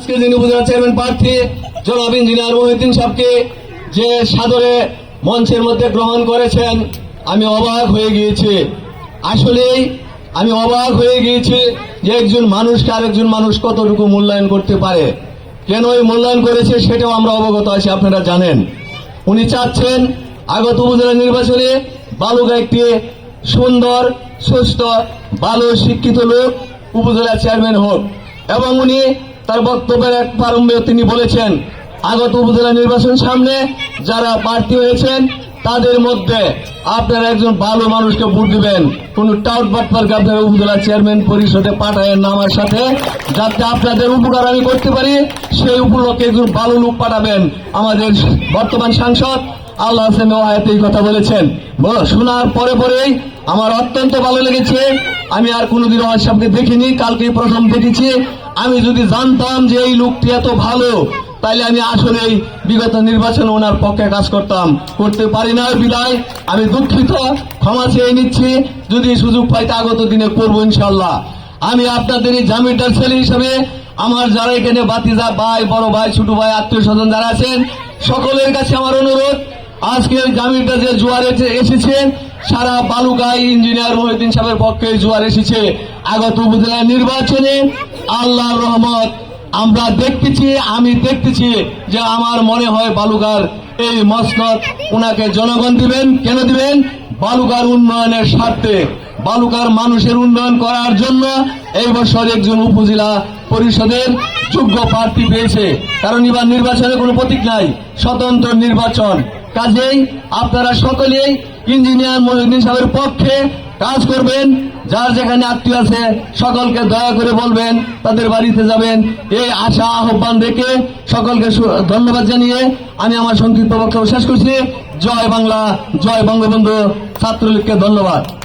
আজকে যিনি উপজেলা চেয়ারম্যান প্রার্থী জনাব ইঞ্জিনিয়ার মহিউদ্দিন সাহেবকে যে সাদরে মঞ্চের মধ্যে গ্রহণ করেছেন, আমি অবাক হয়ে গিয়েছি। আসলেই আমি অবাক হয়ে গিয়েছি যে একজন মানুষকে আরেকজন মানুষ কতটুকু মূল্যায়ন করতে পারে। কেন এই মূল্যায়ন করেছে সেটাও আমরা অবগত আছি, আপনারা জানেন। উনি চাচ্ছেন আগত উপজেলা নির্বাচনে বালুকা একটি সুন্দর, সুস্থ, ভালো শিক্ষিত লোক উপজেলা চেয়ারম্যান হোক। এবং উনি তার বক্তব্যের এক প্রারম্ভে তিনি বলেছেন, আগত উপজেলা নির্বাচন সামনে যারা প্রার্থী হয়েছেন তাদের মধ্যে আপনারা একজন ভালো মানুষকে ভোট দিবেন। কোন টাউট বাটপারকে আপনারা উপজেলা চেয়ারম্যান পরিষদে পাঠায়েন না আমার সাথে, যাতে আপনাদের উপকার আমি করতে পারি সেই উপলক্ষে একজন ভালো লোক পাঠাবেন। আমাদের বর্তমান সাংসদ আল্লাহ হাসেন ওয়াহেদ এই কথা বলেছেন। শোনার পরেই আমার অত্যন্ত ভালো লেগেছে। আমি আর কোনোদিন ওয়াহেদ সাহেবকে দেখিনি, কালকেই প্রথম দেখেছি। আমি যদি জানতাম যে এই লোকটি এত ভালো, তাইলে আমি আসলেই বিগত নির্বাচনে ওনার পক্ষে কাজ করতে পারি না। বিদায় আমি দুঃখিত, ক্ষমা চেয়ে নিচ্ছি। যদি সুযোগ পাই আগত দিনে করবো ইনশাল্লাহ। আমি আপনাদের এই জামিরদার ছেলে হিসেবে আমার যারা এখানে বাতিজা ভাই, বড় ভাই, ছোট ভাই, আত্মীয় স্বজন যারা আছেন সকলের কাছে আমার অনুরোধ, আজকে জামিরটা যে জোয়ার এসেছে সারা বালুকায় ইঞ্জিনিয়ার মহিউদ্দিন সাহেবের পক্ষে জোয়ার এসেছে। আগত উপজেলা নির্বাচনে আল্লাহর রহমত আমি দেখতেছি যে আমার মনে হয় বালুকার এই মসনদ ওনাকে জনগণ দিবেন। কেন দিবেন? বালুকার উন্নয়নের স্বার্থে, বালুকার মানুষের উন্নয়ন করার জন্য এই বছর একজন উপজেলা পরিষদের যোগ্য প্রার্থী পেয়েছে। কারণ এবার নির্বাচনে কোনো প্রতীক নাই, স্বতন্ত্র নির্বাচন। কাজেই আপনারা সকলেই ইঞ্জিনিয়ার মহিউদ্দিন সাহেবের পক্ষে কাজ করবেন। যার যেখানে আত্মীয় আছে সকলকে দয়া করে বলবেন, তাদের বাড়িতে যাবেন। এই আশা আহ্বান রেখে সকলকে ধন্যবাদ জানিয়ে আমি আমার সংক্ষিপ্ত বক্তব্য শেষ করছি। জয় বাংলা, জয় বঙ্গবন্ধু। ছাত্রলীগকে ধন্যবাদ।